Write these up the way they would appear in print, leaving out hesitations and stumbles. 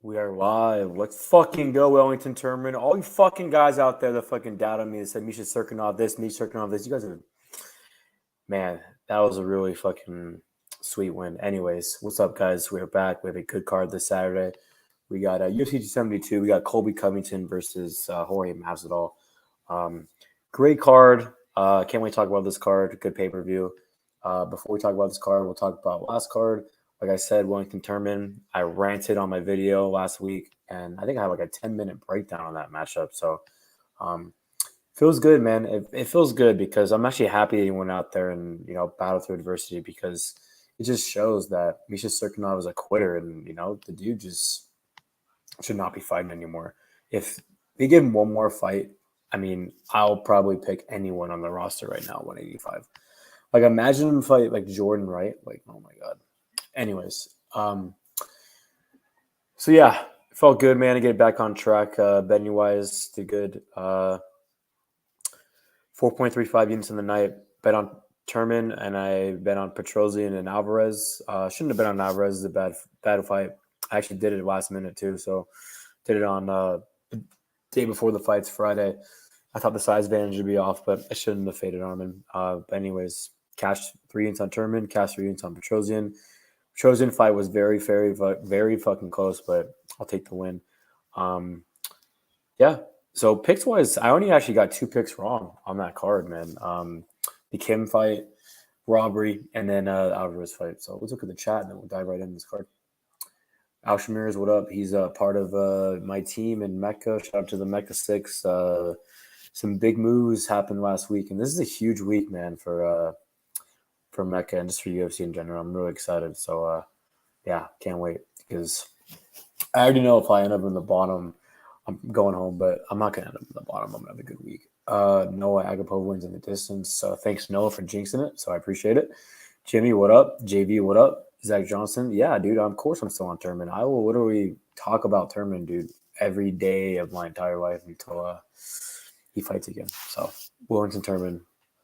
We are live. Let's fucking go, Wellington tournament. All you fucking guys out there that fucking doubted me and said Misha Serkinov this, Misha Serkinov this. You guys are, man, that was a really fucking sweet win. Anyways, what's up, guys? We're back. We have a good card this Saturday. We got UFC 272. We got Colby Covington versus Jorge Masvidal. Great card. Can't wait to talk about this card. Good pay-per-view. Before we talk about this card, we'll talk about last card. Like I said, Wellington Turman, I ranted on my video last week, and I think I have like a 10-minute breakdown on that matchup. So feels good, man. It feels good because I'm actually happy he went out there and, battled through adversity because it just shows that Misha Serkinov is a quitter and, the dude just should not be fighting anymore. If they give him one more fight, I mean, I'll probably pick anyone on the roster right now, 185. Like, imagine him fight like Jordan Wright. Like, oh my God. Anyways, so yeah, it felt good, man, to get back on track. Betting wise, did good. 4.35 units in the night. Bet on Turman, and I bet on Petrosian and Alvarez. Shouldn't have bet on Alvarez. It's a bad fight. I actually did it last minute too, so did it on the day before the fight's Friday. I thought the size advantage would be off, but I shouldn't have faded Armin. But anyways, cash 3 units on Turman, cash 3 units on Petrosian. Petrosian fight was very, very, very fucking close, but I'll take the win. Yeah. So picks wise, I only actually got 2 picks wrong on that card, man. The Kim fight, robbery, and then Alvarez fight. So let's look at the chat and then we'll dive right into this card. Al Shamir's, what up? He's a part of my team in Mecca. Shout out to the Mecca 6. Some big moves happened last week, and this is a huge week, man, for Mecca and just for UFC in general. I'm really excited. So, yeah, can't wait because I already know if I end up in the bottom, I'm going home, but I'm not going to end up in the bottom. I'm going to have a good week. Noah Agapova wins in the distance. So thanks, Noah, for jinxing it. So I appreciate it. Jimmy, what up? JV, what up? Zach Johnson. Yeah, dude, of course I'm still on Turman. I will literally talk about Turman, dude, every day of my entire life until he fights again. So Wellington Turman.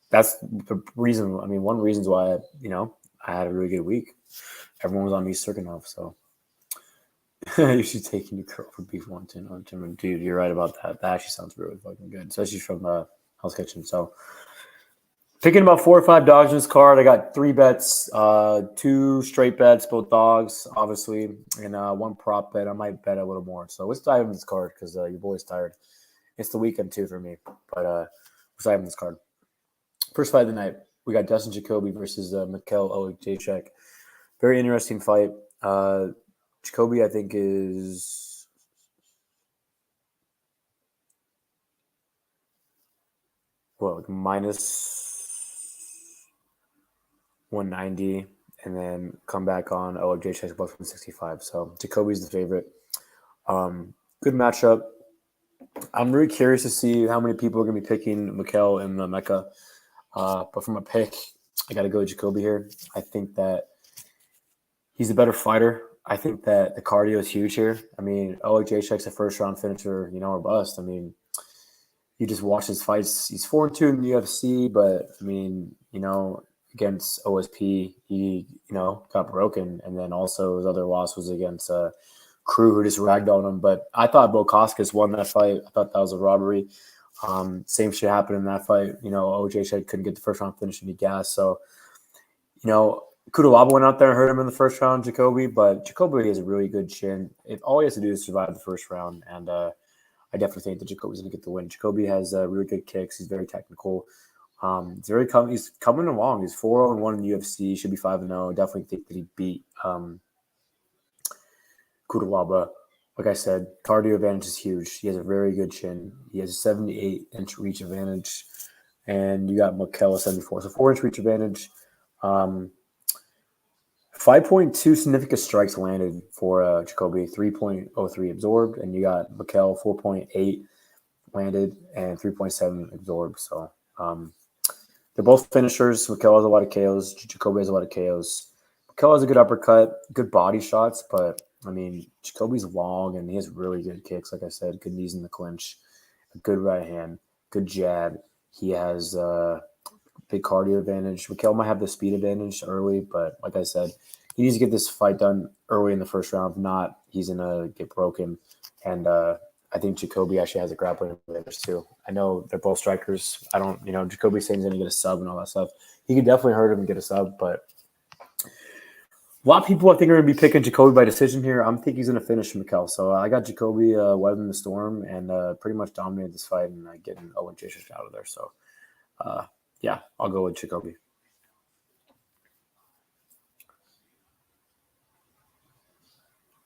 That's the reason. I mean, one reason why I had a really good week. Everyone was on me Serkinov, so you should take your girl for beef on Turman. Dude, you're right about that. That actually sounds really fucking good, especially from Hell's Kitchen. So picking about 4 or 5 dogs in this card. I got 3 bets, 2 straight bets, both dogs, obviously, and 1 prop bet. I might bet a little more. So let's dive into this card because your boy's tired. It's the weekend too for me, but let's dive into this card. First fight of the night, we got Dustin Jacoby versus Mikhail Oleksiejczuk. Very interesting fight. Jacoby, I think, is like minus 190, and then come back on Oleksiejczuk plus 165. So Jacoby's the favorite. Good matchup. I'm really curious to see how many people are going to be picking Mikhail in the Mecca. But from a pick, I got to go Jacoby here. I think that he's a better fighter. I think that the cardio is huge here. I mean, Oleksiejczuk's a first-round finisher, or bust. I mean, you just watch his fights. He's 4-2 in the UFC, but, I mean, against OSP, he, got broken. And then also his other loss was against Crew, who just ragdolled him. But I thought Bokaskis won that fight. I thought that was a robbery. Same shit happened in that fight. Oleksiejczuk couldn't get the first round finish and he gassed. So, Kudalaba went out there and hurt him in the first round, Jacoby, but Jacoby has a really good chin. All he has to do is survive the first round, and I definitely think that Jacoby's going to get the win. Jacoby has really good kicks. He's very technical. He's coming along. He's 4-1 in the UFC. He should be 5-0. Definitely think that he beat Kudalaba. Like I said, cardio advantage is huge. He has a very good chin. He has a 78-inch reach advantage, and you got Mikhail 74. So 4-inch reach advantage. 5.2 significant strikes landed for Jacoby, 3.03 absorbed, and you got Mikhail 4.8 landed and 3.7 absorbed. So they're both finishers. Mikhail has a lot of KOs. Jacoby has a lot of KOs. Mikhail has a good uppercut, good body shots, but I mean, Jacoby's long and he has really good kicks. Like I said, good knees in the clinch, a good right hand, good jab. He has big cardio advantage. Mikhail might have the speed advantage early, but like I said, he needs to get this fight done early in the first round. If not, he's gonna get broken. And I think Jacoby actually has a grappling advantage too. I know they're both strikers. I don't, Jacoby saying he's gonna get a sub and all that stuff. He could definitely hurt him and get a sub, but a lot of people I think are going to be picking Jacoby by decision here. I'm thinking he's going to finish Mikhail. So I got Jacoby weathering the storm and pretty much dominated this fight and getting Owen Chasers out of there. So, yeah, I'll go with Jacoby.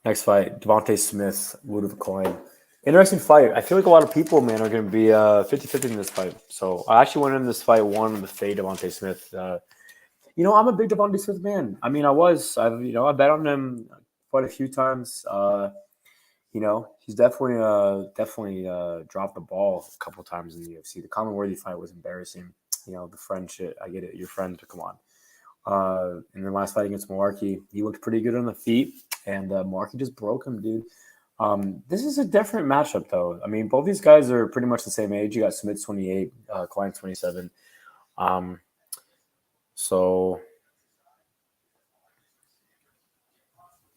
Next fight, Devonta Smith, Ludwig Klein. Interesting fight. I feel like a lot of people, man, are going to be 50-50 in this fight. So I actually went in this fight one with fade Devonta Smith. I'm a big Devonta Smith man. I mean, I bet on him quite a few times. He's definitely dropped the ball a couple times in the UFC. The Conor Worthy fight was embarrassing. The friend shit. I get it. Your friend, come on. In the last fight against Mullarkey, he looked pretty good on the feet, and Mullarkey just broke him, dude. This is a different matchup, though. I mean, both these guys are pretty much the same age. You got Smith 28, Klein 27. So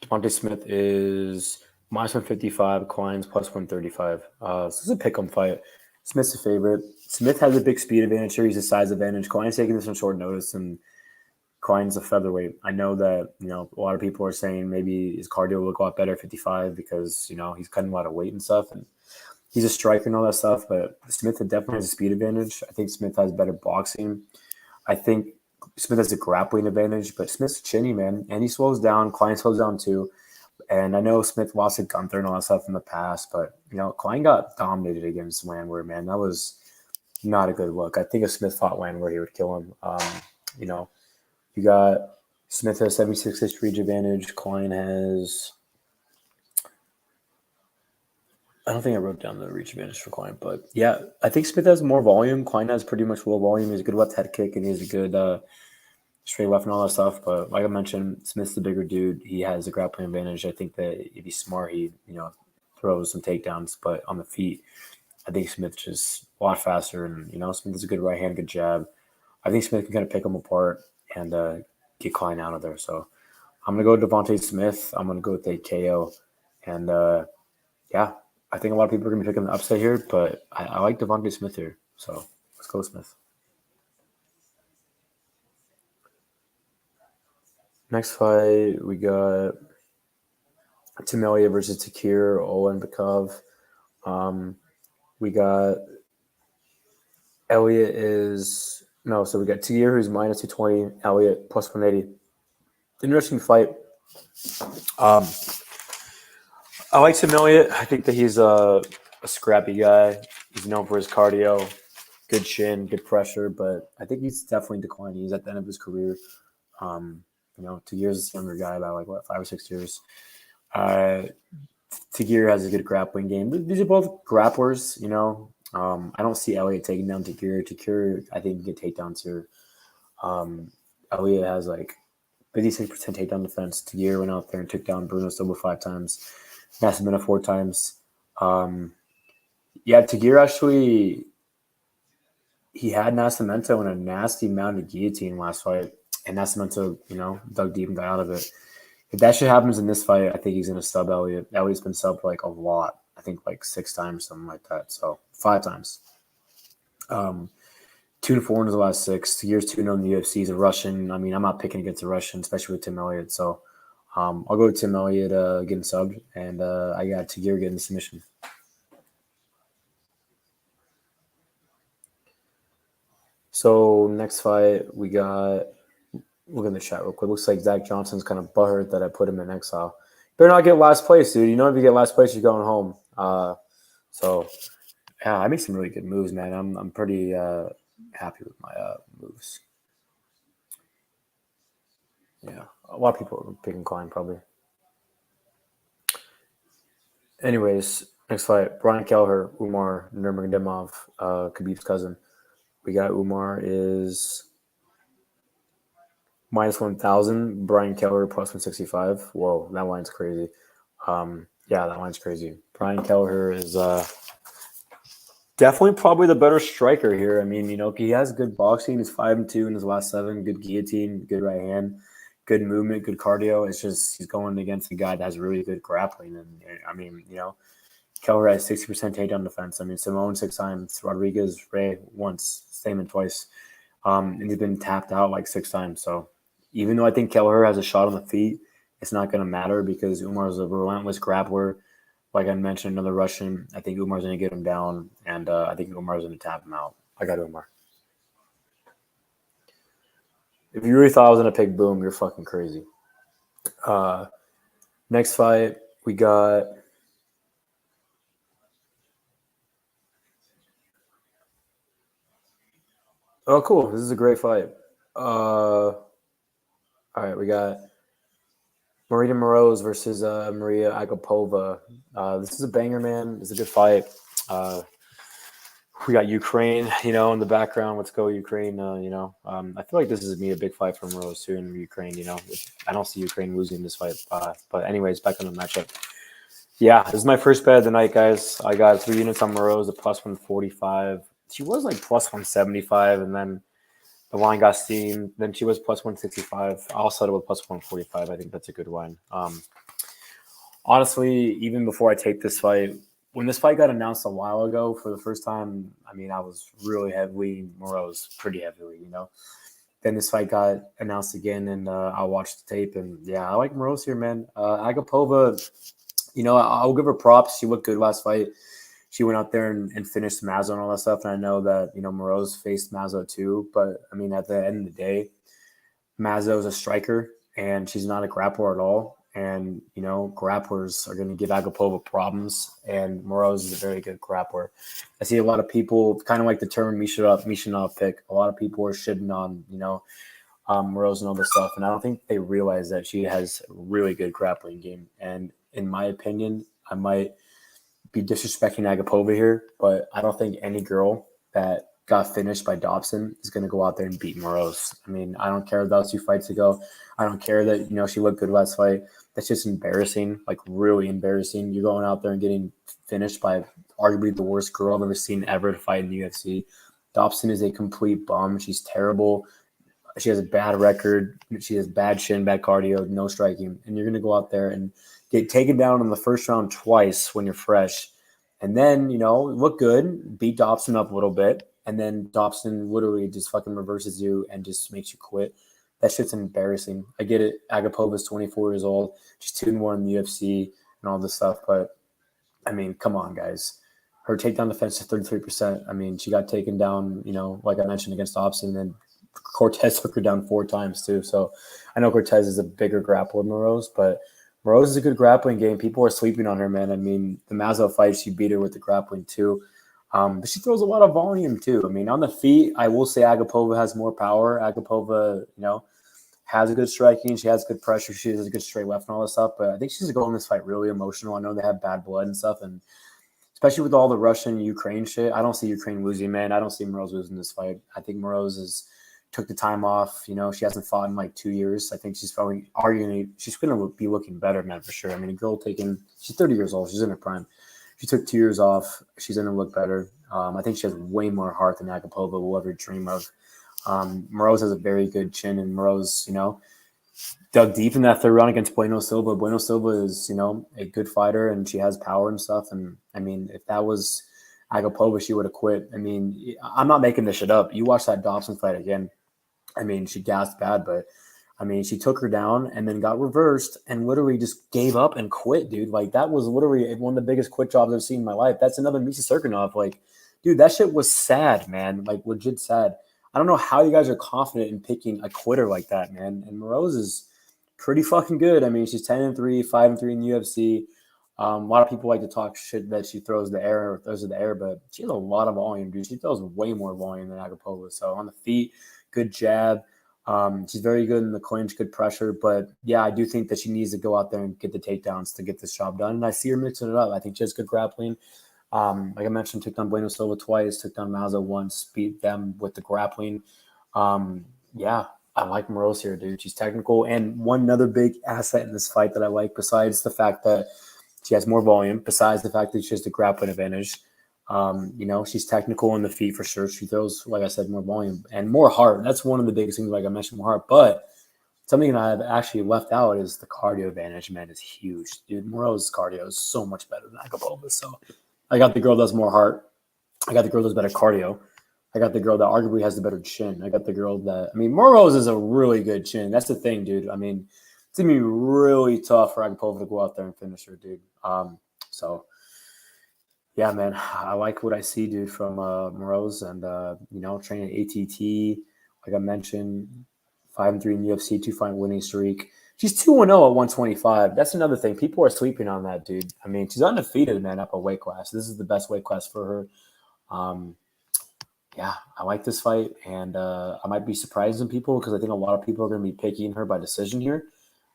Devonta Smith is minus 155, Klein's plus 135. So this is a pick'em fight. Smith's a favorite. Smith has a big speed advantage here. He's a size advantage. Klein's taking this on short notice, and Klein's a featherweight. I know that, a lot of people are saying maybe his cardio will look a lot better at 55 because, he's cutting a lot of weight and stuff. And he's a striker and all that stuff, but Smith definitely has a speed advantage. I think Smith has better boxing. I think Smith has a grappling advantage, but Smith's chinny, man, and he slows down. Klein slows down too. And I know Smith lost to Gunther and all that stuff in the past, but, Klein got dominated against Landwehr, man. That was not a good look. I think if Smith fought Landwehr, he would kill him. You got Smith has 76 reach advantage. Klein has – I don't think I wrote down the reach advantage for Klein, but, yeah, I think Smith has more volume. Klein has pretty much low volume. He's a good left head kick, and he's a good straight left and all that stuff. But like I mentioned, Smith's the bigger dude. He has a grappling advantage. I think that if he's smart, he throws some takedowns. But on the feet, I think Smith's just a lot faster. And, Smith is a good right hand, good jab. I think Smith can kind of pick him apart and get Klein out of there. So I'm going to go Devonta Smith. I'm going to go with a KO. And, yeah, I think a lot of people are going to be picking the upset here. But I like Devonta Smith here. So let's go Smith. Next fight, we got Tim Elliott versus Takir, Ulanbekov. We got Elliott so we got Takir, who's minus 220, Elliott plus 180. Interesting fight. I like Tim Elliott. I think that he's a scrappy guy. He's known for his cardio, good chin, good pressure, but I think he's definitely declining. He's at the end of his career. 2 years younger guy by 5 or 6 years. Takir has a good grappling game. These are both grapplers, I don't see Elliott taking down Takir. Takir, I think, can get takedowns here. Elliott has 56% takedown defense. Takir went out there and took down Bruno Silva 5 times. Masvidal 4 times. Takir actually, he had Nascimento in a nasty mounted guillotine last fight. And Nascimento, dug deep and got out of it. If that shit happens in this fight, I think he's going to sub Elliott. Elliott's been subbed a lot. I think 6 times, something like that. So 5 times. 2-4 in his last 6. Takir's 2-0 in the UFC. He's a Russian. I mean, I'm not picking against a Russian, especially with Tim Elliott. So I'll go with Tim Elliott getting subbed. And I got Takir getting the submission. So next fight, we got – look in the chat real quick. Looks like Zach Johnson's kind of butthurt that I put him in exile. Better not get last place, dude. If you get last place, you're going home. I made some really good moves, man. I'm pretty happy with my moves. Yeah, a lot of people are picking Klein probably. Anyways, next fight, Brian Kelleher, Umar Nurmagomedov, Khabib's cousin. We got Umar is minus 1,000. Brian Kelleher plus 165. Whoa, that line's crazy. That line's crazy. Brian Kelleher is definitely probably the better striker here. I mean, he has good boxing. He's 5-2 in his last 7. Good guillotine, good right hand. good movement, good cardio. It's just he's going against a guy that has really good grappling. And I mean, Kelleher has 60% takedown defense. I mean, Simone 6 times, Rodriguez, Ray once, Stamen twice. And he's been tapped out like 6 times. So even though I think Kelleher has a shot on the feet, it's not going to matter because Umar's a relentless grappler. Like I mentioned, another Russian. I think Umar's going to get him down, and I think Umar's going to tap him out. I got Umar. If you really thought I was going to pick Boom, you're fucking crazy. Next fight, we got oh, cool. This is a great fight. All right, we got Marina Moroz versus Maria Agapova. This is a banger, man. It's a good fight. We got Ukraine, in the background. Let's go, Ukraine. I feel like this is a big fight for Moroz too in Ukraine. I don't see Ukraine losing this fight. But anyways, back on the matchup. Yeah, this is my first bet of the night, guys. I got 3 units on Moroz, a plus 145. She was like plus 175, and then the line got steamed. Then she was plus 165. I'll settle with plus 145. I think that's a good one. Honestly, even before I take this fight, when this fight got announced a while ago for the first time, I was really heavily Moroz, pretty heavily, Then this fight got announced again, and I watched the tape, and yeah, I like Moroz here, man. Agapova, I'll give her props. She looked good last fight. She went out there and finished Mazzo and all that stuff. And I know that, Moroz faced Mazzo too. But, at the end of the day, Mazzo is a striker, and she's not a grappler at all. And, grapplers are going to give Agapova problems. And Moroz is a very good grappler. I see a lot of people, kind of like the term Mishinov pick. A lot of people are shitting on, Moroz and all this stuff. And I don't think they realize that she has a really good grappling game. And in my opinion, I might be disrespecting Agapova here, but I don't think any girl that got finished by Dobson is going to go out there and beat Moroz. I don't care if that was 2 fights ago. I don't care that, she looked good last fight. That's just embarrassing, like really embarrassing. You're going out there and getting finished by arguably the worst girl I've ever seen ever to fight in the UFC. Dobson is a complete bum. She's terrible. She has a bad record. She has bad shin, bad cardio, no striking. And you're going to go out there and get taken down in the first round twice when you're fresh. And then, look good, beat Dobson up a little bit. And then Dobson literally just fucking reverses you and just makes you quit. That shit's embarrassing. I get it. Agapova's 24 years old. She's 2-1 in the UFC and all this stuff. But, come on, guys. Her takedown defense is 33%. She got taken down, like I mentioned, against Dobson. And Cortez took her down 4 times, too. So I know Cortez is a bigger grappler than Moroz, but Moroz is a good grappling game. People are sleeping on her, man. The Masvidal fight, she beat her with the grappling, too. But she throws a lot of volume, too. On the feet, I will say Agapova has more power. Agapova, has a good striking. She has good pressure. She has a good straight left and all that stuff. But I think she's going this fight really emotional. I know they have bad blood and stuff. And especially with all the Russian-Ukraine shit, I don't see Ukraine losing, man. I don't see Moroz losing this fight. I think Moroz took the time off. She hasn't fought in like 2 years. I think she's probably she's going to be looking better, man, for sure. She's 30 years old. She's in her prime. She took 2 years off. She's going to look better. I think she has way more heart than Agapova will ever dream of. Moroz has a very good chin, and Moroz, dug deep in that 3rd round against Bueno Silva. Bueno Silva is, a good fighter, and she has power and stuff. And, if that was Agapova, she would have quit. I'm not making this shit up. You watch that Dobson fight again. She gassed bad, but she took her down and then got reversed and literally just gave up and quit, dude. Like, that was literally one of the biggest quit jobs I've seen in my life. That's another Misha Serkinov. Like, dude, that shit was sad, man. Like, legit sad. I don't know how you guys are confident in picking a quitter like that, man. And Moroz is pretty fucking good. She's 10-3, 5-3 in the UFC. A lot of people like to talk shit that she throws the air, but she has a lot of volume, dude. She throws way more volume than Agapova. So on the feet, good jab. She's very good in the clinch, good pressure. But, yeah, I do think that she needs to go out there and get the takedowns to get this job done. And I see her mixing it up. I think she has good grappling. Like I mentioned, took down Bueno Silva twice, took down Mazzo once, beat them with the grappling. Yeah, I like Moroz here, dude. She's technical. And one other big asset in this fight that I like, besides the fact that she has more volume, besides the fact that she has the grappling advantage, she's technical in the feet for sure. She throws, like I said, more volume and more heart. That's one of the biggest things, like I mentioned, more heart. But something that I've actually left out is the cardio advantage, man, is huge. Dude, Moroz's cardio is so much better than Agapova. So I got the girl that does more heart. I got the girl that does better cardio. I got the girl that arguably has the better chin. I got the girl that, I mean, Moroz is a really good chin. That's the thing, dude. I mean, it's going to be really tough for Agapova to go out there and finish her, dude. So, yeah, man, I like what I see, dude, from Moroz and, training at ATT. Like I mentioned, 5-3 in UFC, 2-fight winning streak. She's 2-0 at 125. That's another thing. People are sleeping on that, dude. I mean, she's undefeated, man, up a weight class. This is the best weight class for her. Yeah, I like this fight, and I might be surprising people because I think a lot of people are going to be picking her by decision here.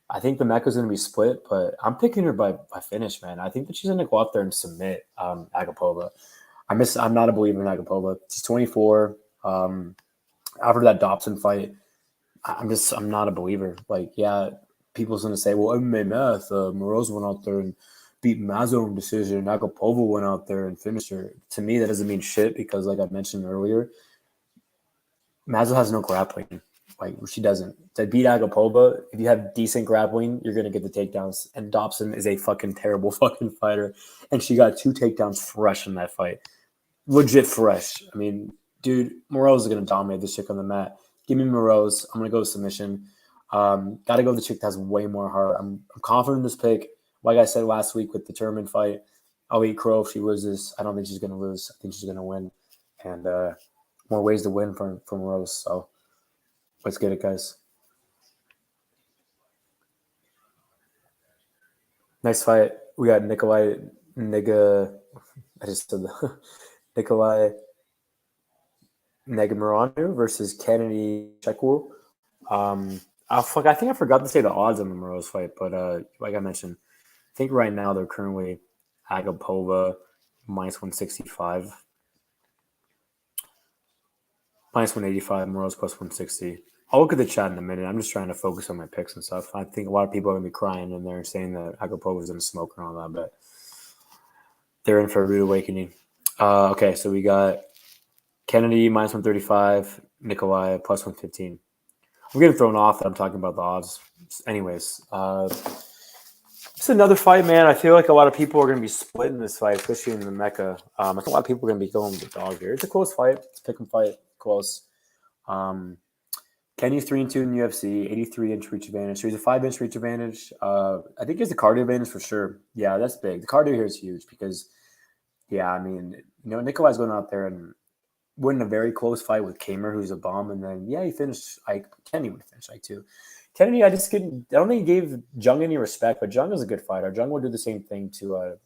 I think the Mecca's going to be split, but I'm picking her by finish, man. I think that she's going to go out there and submit Agapova. I'm not a believer in Agapova. She's 24. After that Dobson fight, I'm not a believer. Like, yeah, people's going to say, well, MMA math, Moroz went out there and beat Mazo in decision. Agapova went out there and finished her. To me, that doesn't mean shit because, like I mentioned earlier, Mazo has no grappling. Like, she doesn't. To beat Agapova, if you have decent grappling, you're going to get the takedowns. And Dobson is a fucking terrible fucking fighter. And she got 2 takedowns fresh in that fight. Legit fresh. I mean, dude, Moroz is going to dominate this chick on the mat. Give me Moroz. I'm going to go submission. Got to go with the chick that has way more heart. I'm confident in this pick. Like I said last week with the tournament fight, I'll eat crow if she loses. I don't think she's going to lose. I think she's going to win. And more ways to win from Moroz. So let's get it, guys. Nice fight. We got Nikolai Negumereanu versus Kennedy Nzechukwu. I think I forgot to say the odds on the Moroz fight, but like I mentioned, I think right now they're currently Agapova minus 165, minus 185, Moroz plus 160. I'll look at the chat in a minute. I'm just trying to focus on my picks and stuff. I think a lot of people are going to be crying in there saying that Agapova is going to smoke and all that, but they're in for a rude awakening. Okay, so we got Kennedy minus 135, Nikolai plus 115. I'm getting thrown off that I'm talking about the odds. Anyways, it's another fight, man. I feel like a lot of people are going to be splitting this fight, especially in the Mecca. I think a lot of people are going to be going with the dog here. It's a close fight. It's a pick 'em fight. Close. Kenny's 3-2 in UFC, 83-inch reach advantage. So he's a 5-inch reach advantage. I think he has the cardio advantage for sure. Yeah, that's big. The cardio here is huge because, yeah, I mean, Nikolai's going out there and winning a very close fight with Kamer, who's a bomb, and then he finished Ike. Kenny would finish Ike too. Kennedy, I don't think he gave Jung any respect, but Jung is a good fighter. Jung will do the same thing to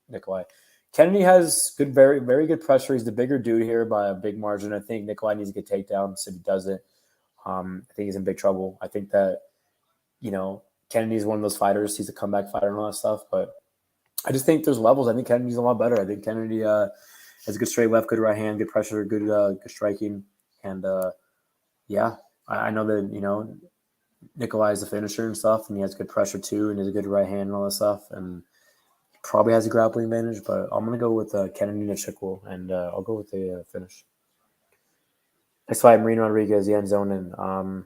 Nikolai. Kennedy has good, very, very good pressure. He's the bigger dude here by a big margin. I think Nikolai needs to get takedown. So if he does it, I think he's in big trouble. I think that, Kennedy's one of those fighters. He's a comeback fighter and all that stuff, but I just think there's levels. I think Kennedy's a lot better. I think Kennedy has a good straight left, good right hand, good pressure, good striking. And, I know that, Nikolai is a finisher and stuff, and he has good pressure too, and he has a good right hand and all that stuff, and probably has a grappling advantage, but I'm going to go with Kennedy Nzechukwu, and I'll go with the finish. Next fight, Marina Rodriguez, Xiaonan.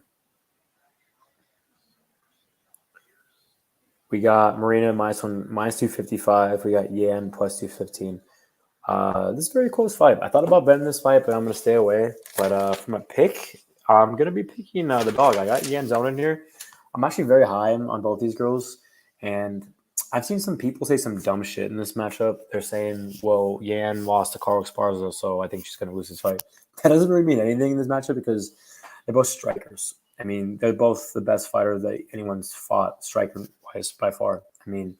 We got Marina minus 255. We got Yan plus 215. This is a very close fight. I thought about betting this fight, but I'm going to stay away. But from a pick, I'm going to be picking the dog. I got Yan Xiaonan here. I'm actually very high on both these girls, and I've seen some people say some dumb shit in this matchup. They're saying, well, Yan lost to Carl Esparza, so I think she's going to lose this fight. That doesn't really mean anything in this matchup because they're both strikers. I mean, they're both the best fighter that anyone's fought striker-wise by far. I mean,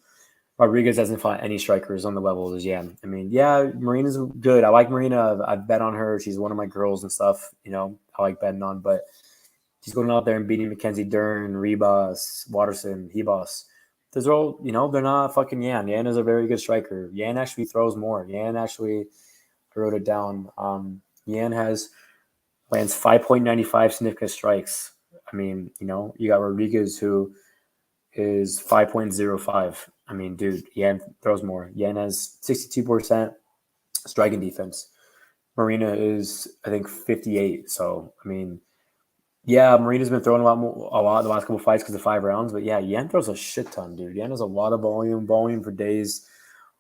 Rodriguez hasn't fought any strikers on the level as Yan. I mean, yeah, Marina's good. I like Marina. I've bet on her. She's one of my girls and stuff, I like betting on. But she's going out there and beating Mackenzie Dern, Ribas, Watterson, Hebos. Those are all, they're not fucking Yan. Yan is a very good striker. Yan actually throws more. Yan actually, I wrote it down. Yan lands 5.95 significant strikes. I mean, you got Rodriguez who is 5.05. I mean, dude, Yan throws more. Yan has 62% striking defense. Marina is, I think, 58. So, I mean, Yeah, Marina's been throwing a lot in the last couple fights because of 5 rounds. But yeah, Yan throws a shit ton, dude. Yan has a lot of volume for days.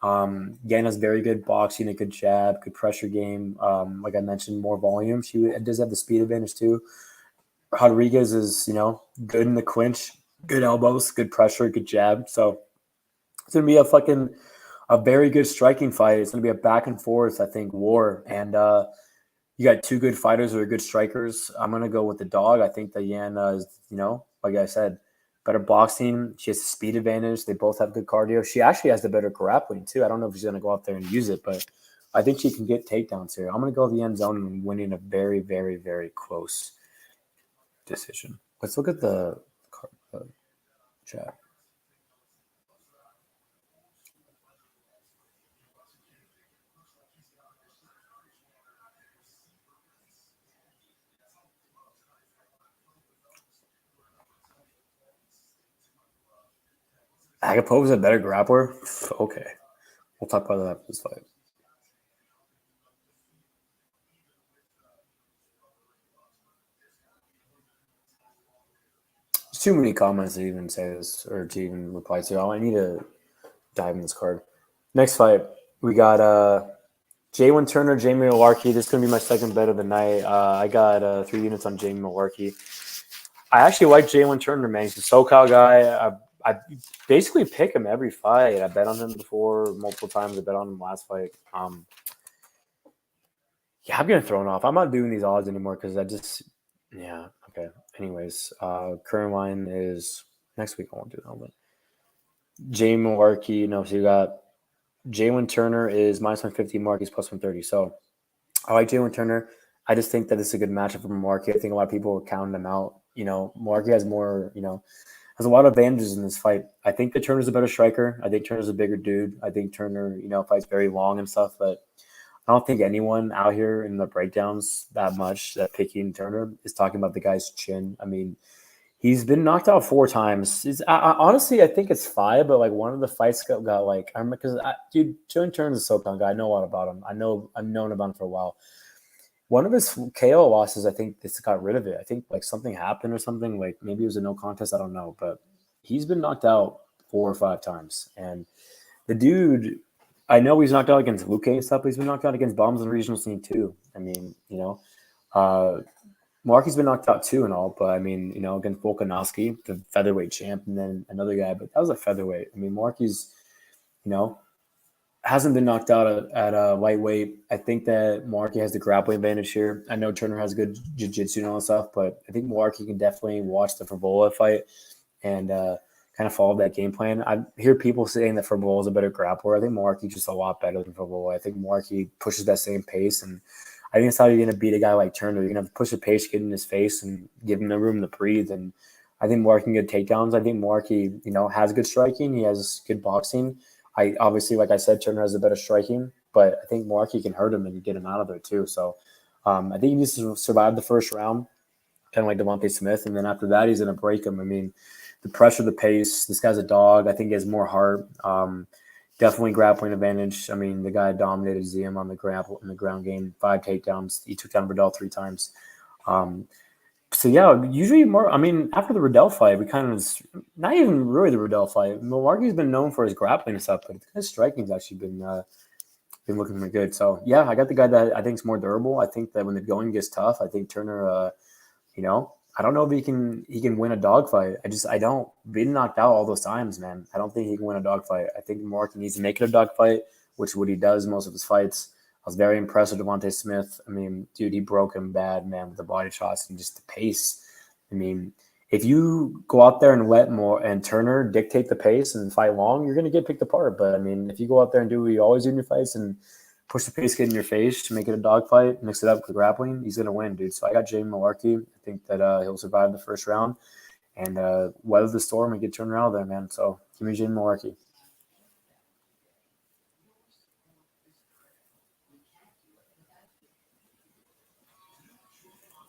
Yan has very good boxing, a good jab, good pressure game. Like I mentioned, more volume. She does have the speed advantage too. Rodriguez is, good in the clinch, good elbows, good pressure, good jab. So it's gonna be a very good striking fight. It's gonna be a back and forth, I think, war. And you got two good fighters who are good strikers. I'm gonna go with the dog. I think that Yan is, like I said, better boxing. She has a speed advantage. They both have good cardio. She actually has the better grappling too. I don't know if she's gonna go out there and use it, but I think she can get takedowns here. I'm gonna go with the end zone and winning a very, very, very close decision. Let's look at the chat. Agapova is a better grappler? Okay. We'll talk about that after this fight. There's too many comments to even say this or to even reply to. I need to dive in this card. Next fight, we got Jalen Turner, Jamie Mullarkey. This is going to be my second bet of the night. I got 3 units on Jamie Mullarkey. I actually like Jalen Turner, man. He's a SoCal guy. I basically pick him every fight. I bet on him before multiple times. I bet on him last fight. Yeah, I'm getting thrown off. I'm not doing these odds anymore because okay. Anyways, current line is next week. I won't do that, but Jamie Mullarkey. No, so you got Jalen Turner is minus 150, Mullarkey's plus 130. So I like Jalen Turner. I just think that this is a good matchup for Mullarkey. I think a lot of people are counting him out. Mullarkey has more, has a lot of advantages in this fight. I think that Turner's a better striker. I think Turner's a bigger dude. I think Turner, fights very long and stuff, but I don't think anyone out here in the breakdowns that much that picking Turner is talking about the guy's chin. I mean, he's been knocked out 4 times. Honestly, I think it's 5, but like one of the fights got like I remember because dude, Jalen Turner's a SoCal guy. I know a lot about him. I've known about him for a while. One of his KO losses, I think this got rid of it. I think like something happened or something. Like maybe it was a no contest. I don't know, but he's been knocked out 4 or 5 times, and the dude. I know he's knocked out against Luque and stuff, but he's been knocked out against bombs in the regional scene too. I mean, Marky's been knocked out too and all, but I mean, against Volkanovski, the featherweight champ, and then another guy, but that was a featherweight. I mean, Marky's, hasn't been knocked out at a lightweight. I think that Mullarkey has the grappling advantage here. I know Turner has good jiu-jitsu and all that stuff, but I think Mullarkey can definitely watch the Favola fight and kind of follow that game plan. I hear people saying that Favola is a better grappler. I think Mullarkey's just a lot better than Favola. I think Mullarkey pushes that same pace, and I think that's how you're going to beat a guy like Turner. You're going to have to push the pace, get in his face, and give him the room to breathe. And I think Mullarkey can get takedowns. I think Mullarkey, has good striking. He has good boxing. I obviously, like I said, Turner has a better striking, but I think Mullarkey can hurt him and get him out of there too. So I think he needs to survive the first round, kind of like Devonta Smith, and then after that, he's going to break him. I mean, the pressure, the pace. This guy's a dog. I think he has more heart. Definitely grappling advantage. I mean, the guy dominated ZM on the ground game. 5 takedowns. He took down Riddell 3 times. So yeah, usually more. I mean, after the Riddell fight, we kind of not even really the Riddell fight. Mullarkey's been known for his grappling and stuff, but his striking's actually been looking pretty good. So yeah, I got the guy that I think is more durable. I think that when the going gets tough, I think Turner, I don't know if he can win a dogfight. I don't. Being knocked out all those times, man. I don't think he can win a dogfight. I think Mullarkey needs to make it a dogfight, which is what he does most of his fights. I was very impressed with Devonta Smith. I mean, dude, he broke him bad, man, with the body shots and just the pace. I mean, if you go out there and let Turner dictate the pace and fight long, you're going to get picked apart. But, I mean, if you go out there and do what you always do in your fights and push the pace, get in your face to make it a dogfight, mix it up with grappling, he's going to win, dude. So I got Jamie Mullarkey. I think that he'll survive the first round and weather the storm and get turned around there, man. So give me Jamie Mullarkey.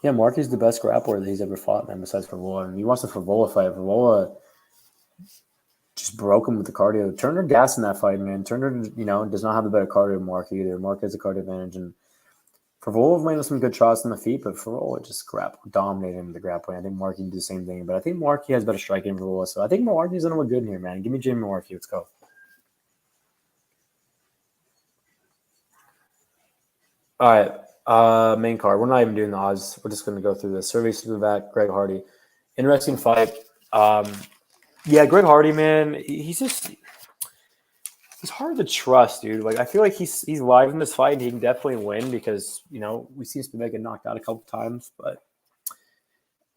Yeah, Mullarkey's the best grappler that he's ever fought, man, besides Favola. And he wants the Favola fight. Favola just broke him with the cardio. Turner gassed in that fight, man. Turner, does not have the better cardio than Mullarkey either. Mullarkey has a cardio advantage. And Frevola landed some good shots on the feet, but Frevola just dominated him with the grappling. I think Mullarkey can do the same thing, but I think Mullarkey has better striking than Frevola, so I think Mullarkey's going to look good in here, man. Give me Jimmy Mullarkey. Let's go. All right, main card. We're not even doing the odds. We're just going to go through this. Survey Spivak, Greg Hardy. Interesting fight. Yeah, Greg Hardy, man, he's hard to trust, dude. Like, I feel like he's live in this fight and he can definitely win because, we see Spivak get knocked out a couple times, but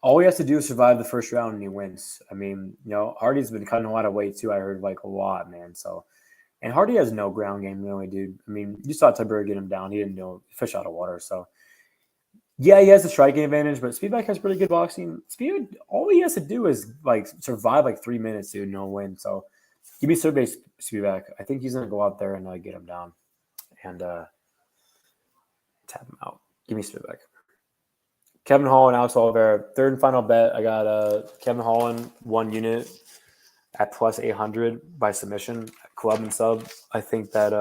all he has to do is survive the first round and he wins. I mean, Hardy's been cutting a lot of weight too. I heard like a lot, man. So, and Hardy has no ground game, really, dude. I mean, you saw Tibur get him down. He didn't know fish out of water. So, yeah, he has the striking advantage, but Spivak has pretty good boxing. Spivak, all he has to do is like survive like 3 minutes, dude, no win. So, give me Survey Spivak. I think he's gonna go out there and get him down and tap him out. Give me Spivak. Kevin Holland, Alex Oliveira. Third and final bet. I got Kevin Holland 1 unit at plus 800 by submission, club and sub. I think that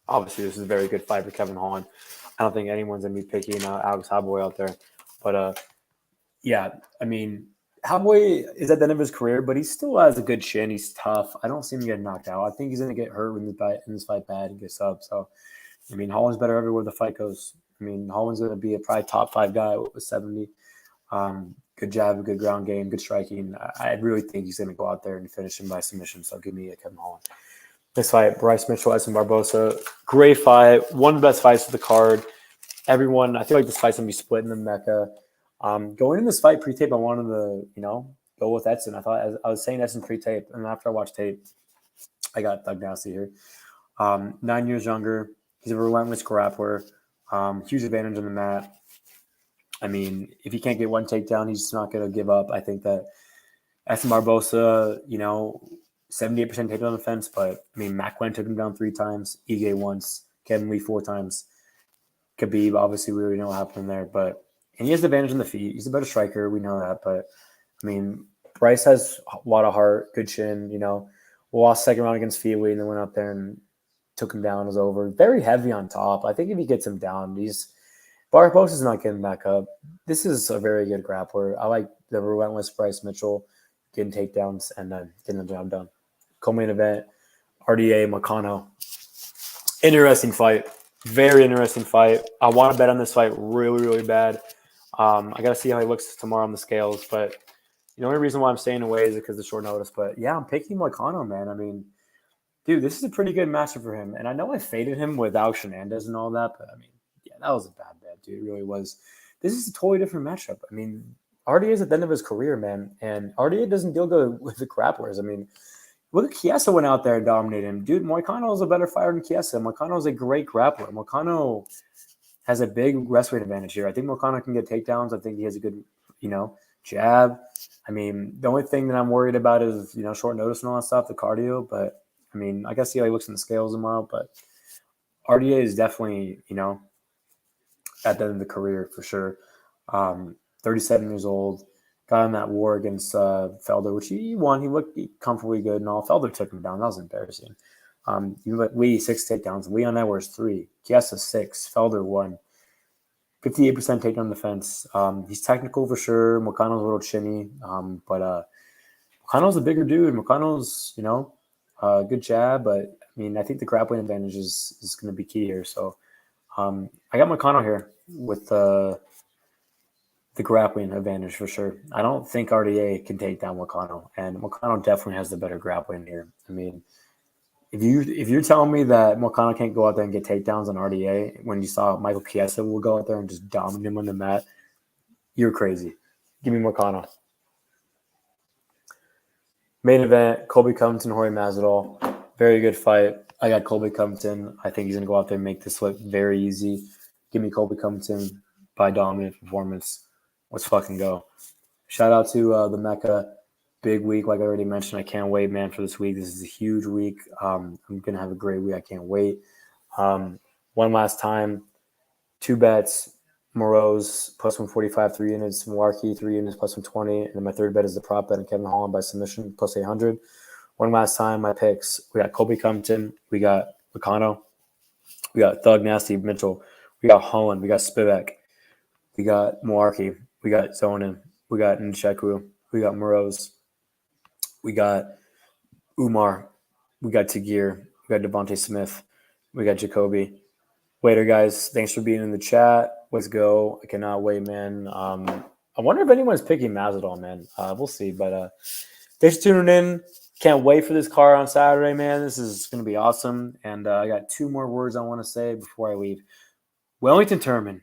obviously this is a very good fight for Kevin Holland. I don't think anyone's going to be picking Alex Howboy out there. But, yeah, I mean, Howboy is at the end of his career, but he still has a good chin. He's tough. I don't see him getting knocked out. I think he's going to get hurt in this fight bad and get sub. So, I mean, Holland's better everywhere the fight goes. I mean, Holland's going to be a probably top 5 guy with 70. Good jab, good ground game, good striking. I really think he's going to go out there and finish him by submission. So give me a Kevin Holland. This fight, Bryce Mitchell, Edson Barboza. Great fight. One of the best fights of the card. Everyone, I feel like this fight's going to be split in the Mecca. Going in this fight pre-tape, I wanted to, go with Edson. I thought I was saying Edson pre-tape, and after I watched tape, I got Thug Nasty here. 9 years younger. He's a relentless grappler. Huge advantage on the mat. I mean, if he can't get one takedown, he's just not going to give up. I think that Edson Barboza, 78% takedown defense, but I mean, Matt Quinn took him down 3 times, Ige once, Kevin Lee 4 times. Khabib, obviously, we already know what happened there, and he has the advantage on the feet. He's a better striker, we know that, but I mean, Bryce has a lot of heart, good chin, lost second round against Fiowee and then went out there and took him down, was over. Very heavy on top. I think if he gets him down, Barboza's not getting back up. This is a very good grappler. I like the relentless Bryce Mitchell getting takedowns and then getting the job done. Co-main event, RDA Moicano. Interesting fight. Very interesting fight. I want to bet on this fight really, really bad. I got to see how he looks tomorrow on the scales, but the only reason why I'm staying away is because of short notice. But, yeah, I'm picking Moicano, man. I mean, dude, this is a pretty good matchup for him. And I know I faded him with Alex Hernandez and all that, but, I mean, yeah, that was a bad bet, dude. It really was. This is a totally different matchup. I mean, RDA is at the end of his career, man. And RDA doesn't deal good with the grapplers. I mean, look at Chiesa went out there and dominated him. Dude, Moicano is a better fighter than Chiesa. Moicano is a great grappler. Moicano has a big wrestling advantage here. I think Moicano can get takedowns. I think he has a good, jab. I mean, the only thing that I'm worried about is, short notice and all that stuff, the cardio. But, I mean, I guess see how he looks in the scales tomorrow. But RDA is definitely, at the end of the career for sure. 37 years old. Got in that war against Felder, which he won. He looked comfortably good and all. Felder took him down. That was embarrassing. You let Lee 6 takedowns. Leon Edwards 3. Chiesa 6. Felder 1. 58% takedown defense. He's technical for sure. Moicano's a little chinny, but Moicano's a bigger dude. Moicano's, good jab, but I mean, I think the grappling advantage is going to be key here. So I got Moicano here with the grappling advantage for sure. I don't think RDA can take down Moicano, and Moicano definitely has the better grappling here. I mean, if you're telling me that Moicano can't go out there and get takedowns on RDA when you saw Michael Chiesa will go out there and just dominate him on the mat, you're crazy. Give me Moicano. Main event, Colby Covington, Jorge Masvidal. Very good fight. I got Colby Covington. I think he's going to go out there and make this look very easy. Give me Colby Covington by dominant performance. Let's fucking go. Shout out to the Mecca. Big week, like I already mentioned. I can't wait, man, for this week. This is a huge week. I'm going to have a great week. I can't wait. One last time, 2 bets. Moroz, plus 145, 3 units. Mullarkey, 3 units, plus 120. And then my third bet is the prop bet on Kevin Holland by submission, plus 800. One last time, my picks. We got Colby Covington. We got Moicano. We got Thug Nasty Mitchell. We got Holland. We got Spivak. We got Mullarkey. We got Xiaonan. We got Nzechukwu. We got Moroz. We got Umar. We got Takir. We got Devonta Smith. We got Jacoby. Later, guys. Thanks for being in the chat. Let's go. I cannot wait, man. I wonder if anyone's picking Masvidal, man. We'll see. But thanks for tuning in. Can't wait for this card on Saturday, man. This is going to be awesome. And I got 2 more words I want to say before I leave. Wellington Turman.